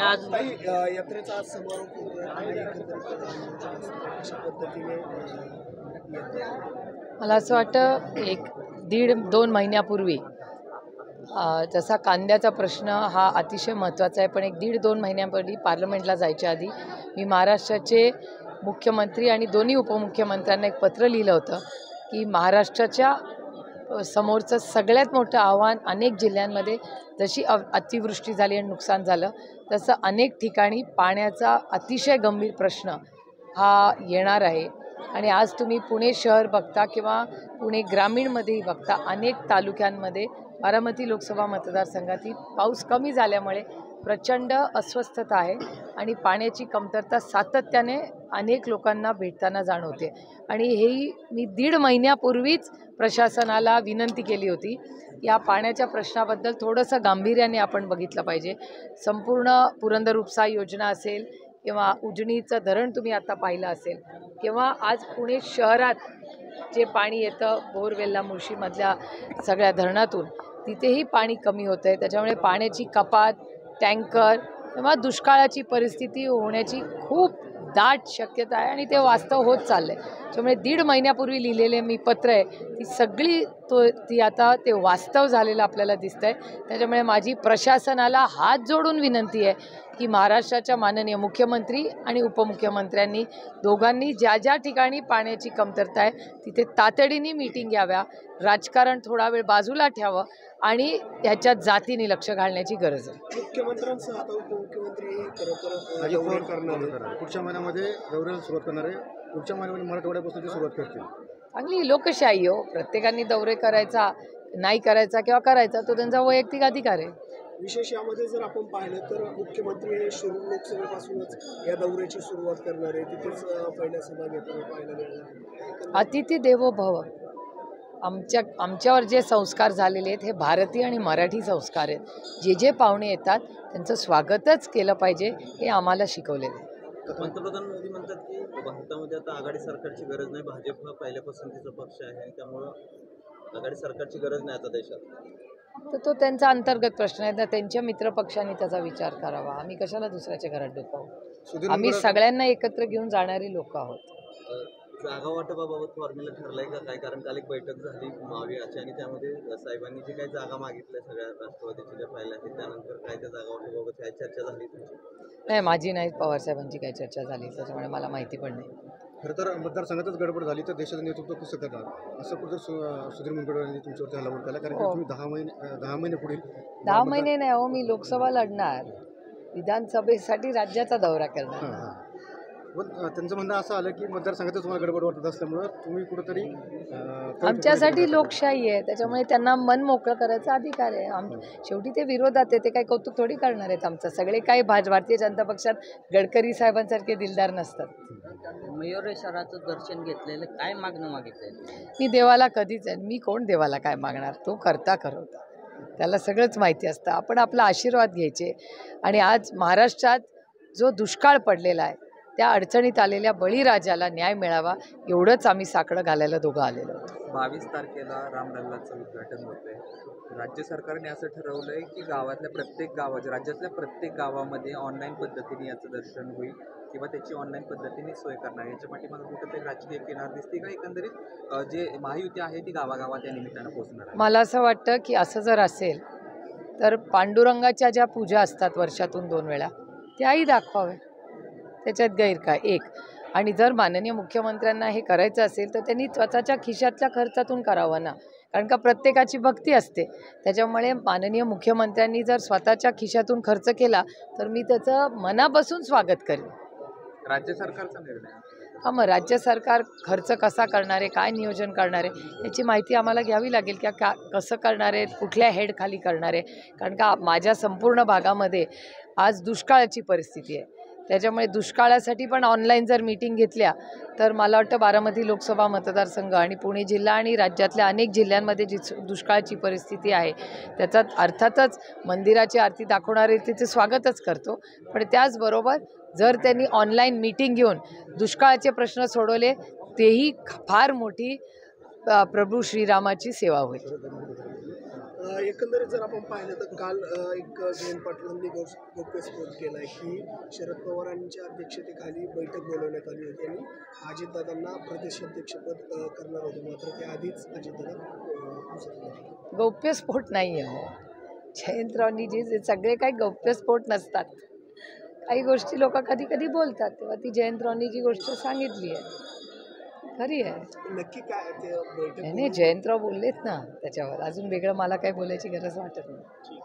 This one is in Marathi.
आज यात्रेचा आज समारोप होतोय आणि अशा पद्धतीने मला असं वाटतं एक 1.5-2 महिन्यापूर्वी जसा कांद्याचा प्रश्न हा अतिशय महत्त्वाचा आहे, पण 1-1.5-2 महिन्यापूर्वी पार्लमेंटला जायच्या आधी मी महाराष्ट्राचे मुख्यमंत्री आणि दोन्ही उपमुख्यमंत्र्यांना एक पत्र लिहिलं होतं की महाराष्ट्राच्या समोरचं सगळ्यात मोठं आव्हान अनेक जिल्ह्यांमध्ये जशी अतिवृष्टी झाली आणि नुकसान झालं तसं अनेक ठिकाणी पाण्याचा अतिशय गंभीर प्रश्न हा येणार आहे. आणि आज तुम्ही पुणे शहर बघता किंवा पुणे ग्रामीणमध्येही बघता, अनेक तालुक्यांमध्ये बारामती लोकसभा मतदारसंघातील पाऊस कमी झाल्यामुळे प्रचंड अस्वस्थता आहे आणि पाण्याची कमतरता सातत्याने अनेक लोकांना भेटताना जाणवते. आणि हेही मी 1.5 महिन्यापूर्वीच प्रशासनाला विनंती केली होती. या पाण्याच्या प्रश्नाबद्दल थोडंसं गांभीर्याने आपण बघितलं पाहिजे. संपूर्ण पुरंदर उपसा योजना असेल किंवा उजनीचं धरण तुम्ही आता पाहिलं असेल किंवा आज पुणे शहरात जे पाणी येतं बोरवेल्ला मुळशीमधल्या सगळ्या धरणातून तिथेही पाणी कमी होतं आहे. त्याच्यामुळे पाण्याची कपात, टँकर किंवा दुष्काळाची परिस्थिती होण्याची खूप दाट शक्यता आहे आणि ते वास्तव होत चाललं आहे. त्यामुळे 1.5 महिन्यापूर्वी लिहिलेले मी पत्र आहे ती सगळी ती आता ते वास्तव झालेलं आपल्याला दिसतं आहे. त्याच्यामुळे माझी प्रशासनाला हात जोडून विनंती आहे की महाराष्ट्राच्या माननीय मुख्यमंत्री आणि उपमुख्यमंत्र्यांनी दोघांनी ज्या ज्या ठिकाणी पाण्याची कमतरता आहे तिथे तातडीने मीटिंग घ्याव्या, राजकारण थोडा वेळ बाजूला ठेवावं आणि ह्याच्यात जातीने लक्ष घालण्याची गरज आहे. मुख्यमंत्र्यांसह आता उपमुख्यमंत्री पुढच्या महिन्यामध्ये दौऱ्याला सुरुवात करणार आहे. पुढच्या महिन्यामध्ये मराठवाड्यापासून सुरुवात करतील. चांगली लोकशाही हो, प्रत्येकाने दौरे करायचा नाही करायचा किंवा करायचा तो त्यांचा वैयक्तिक अधिकार आहे. विशेष यामध्ये जर आपण पाहिलं तर मुख्यमंत्री हे शिरूर लोकसभेपासूनच या दौऱ्याची सुरुवात करणार आहे. तिथेच पहिल्या सभा घेताना पाहायला मिळणार. अतिथी देवो भव. आमच्यावर जे संस्कार झालेले आहेत हे भारतीय आणि मराठी संस्कार आहेत. जे जे पाहुणे येतात त्यांचं स्वागतच केलं पाहिजे हे आम्हाला शिकवलेलं आहे. पंतप्रधान मोदी म्हणतात की भारतामध्ये आता आघाडी सरकारची गरज नाही, भाजप हा पहिल्या पसंतीचा पक्ष आहे आणि त्यामुळं आघाडी सरकारची गरज नाही आता देशात. तर तो त्यांचा अंतर्गत प्रश्न आहे ना, त्यांच्या मित्रपक्षांनी त्याचा विचार करावा. आम्ही कशाला दुसऱ्याच्या घरात डोकावू? आम्ही सगळ्यांना एकत्र घेऊन जाणारी लोक आहोत. जागा वाटपाबाबत फॉर्म्युला ठरलाय का काय? कारण काल एक बैठक झाली महाविहाची आणि त्यामध्ये साहेबांनी जे काही जागा मागितल्या सगळ्या राष्ट्रवादीच्या ज्या पाहिल्या आहेत त्यानंतर काय त्या जागा वाटपाबाबत काय चर्चा झाली तुमची? नाही, माझी नाही, पवारसाहेबांची काही चर्चा झाली त्याच्यामुळे मला माहिती पण नाही. खरं तर मतदारसंघातच गडबड झाली तर देशाचं नेतृत्व कसं करणार असं कुठं सुधीर मुनगंटीवारांनी तुमच्यावरती हल्ला केला? कारण की तुम्ही 10 महिने पुढील 10 महिने नाही हो, मी लोकसभा लढणार, विधानसभेसाठी राज्याचा दौरा करणार. पण त्यांचं म्हणणं असं आलं की मतदारसंघातच तुम्हाला गडबड वाटत असल्यामुळं तुम्ही कुठंतरी आमच्यासाठी लोकशाही आहे त्याच्यामुळे त्यांना मन मोकळं करायचा अधिकार आहे. शेवटी ते विरोधात आहे, ते काही कौतुक थोडी करणार आहेत आमचं. सगळे काही भारतीय जनता पक्षात गडकरी साहेबांसारखे दिलदार नसतात. मयुरेश्वराचं दर्शन घेतलेलं काय मागणं मागितलं? मी देवाला कधीच आहे, मी कोण देवाला काय मागणार? तो करता करवता, त्याला सगळंच माहिती असतं. आपण आपला आशीर्वाद घ्यायचे. आणि आज महाराष्ट्रात जो दुष्काळ पडलेला आहे त्या अडचणीत आलेल्या बळीराजाला न्याय मिळावा एवढंच आम्ही साकडं घालायला दोघं आलेलो होतो. 22 तारखेला रामलल्लाचं उद्घाटन होतंय. राज्य सरकारने असं ठरवलंय की गावातल्या प्रत्येक राज्यातल्या प्रत्येक गावामध्ये ऑनलाईन पद्धतीने याचं दर्शन होईल किंवा त्याची ऑनलाईन पद्धतीने सोय करणार. याच्या पाठीमागे कुठेतरी राजकीय किनार दिसते का? एकंदरीत जे महायुती आहे ती गावागावात या निमित्तानं पोहोचणार आहे. मला असं वाटतं की असं जर असेल तर पांडुरंगाच्या ज्या पूजा असतात वर्षातून 2 वेळा त्याही दाखवाव्या, त्याच्यात गैर काय? एक. आणि जर माननीय मुख्यमंत्र्यांना हे करायचं असेल तर त्यांनी स्वतःच्या खिशातल्या खर्चातून करावं ना, कारण का प्रत्येकाची भक्ती असते. त्याच्यामुळे माननीय मुख्यमंत्र्यांनी जर स्वतःच्या खिशातून खर्च केला तर मी त्याचं मनापासून स्वागत करेन. राज्य सरकारचा निर्णय. मग राज्य सरकार खर्च कसा करणार आहे, काय नियोजन करणार आहे याची माहिती आम्हाला घ्यावी लागेल की कसं करणार आहे, कुठल्या हेडखाली करणार आहे. कारण का माझ्या संपूर्ण भागामध्ये आज दुष्काळाची परिस्थिती आहे. त्याच्यामुळे दुष्काळासाठी पण ऑनलाईन जर मीटिंग घेतल्या तर मला वाटतं बारामती लोकसभा मतदारसंघ आणि पुणे जिल्हा आणि राज्यातल्या अनेक जिल्ह्यांमध्ये जी दुष्काळाची परिस्थिती आहे त्याच्यात अर्थातच मंदिराची आरती दाखवणारे तिचे स्वागतच करतो. पण त्याचबरोबर जर त्यांनी ऑनलाईन मीटिंग घेऊन दुष्काळाचे प्रश्न सोडवले तेही फार मोठी प्रभू श्रीरामाची सेवा होईल. एकंदरीत जर आपण पाहिलं तर काल एक जयंत पाटलांनी गौप्यस्फोट केला आहे की शरद पवारांच्या अध्यक्षतेखाली बैठक बोलवण्यात आली होती आणि अजितदादांना प्रदेशाध्यक्षपद करणार होते, मात्र त्याआधीच अजितदादा गौप्यस्फोट नाही आहे हो. जयंतरावनी जे सगळे काही गौप्यस्फोट नसतात. काही गोष्टी लोक कधी कधी बोलतात, तेव्हा ती जयंतरावनी जी गोष्ट सांगितली आहे खरी आहे. नक्की काय ते बैठक नाही, जयंतराव बोललेत ना त्याच्यावर, अजून वेगळं मला काही बोलायची गरज वाटत नाही.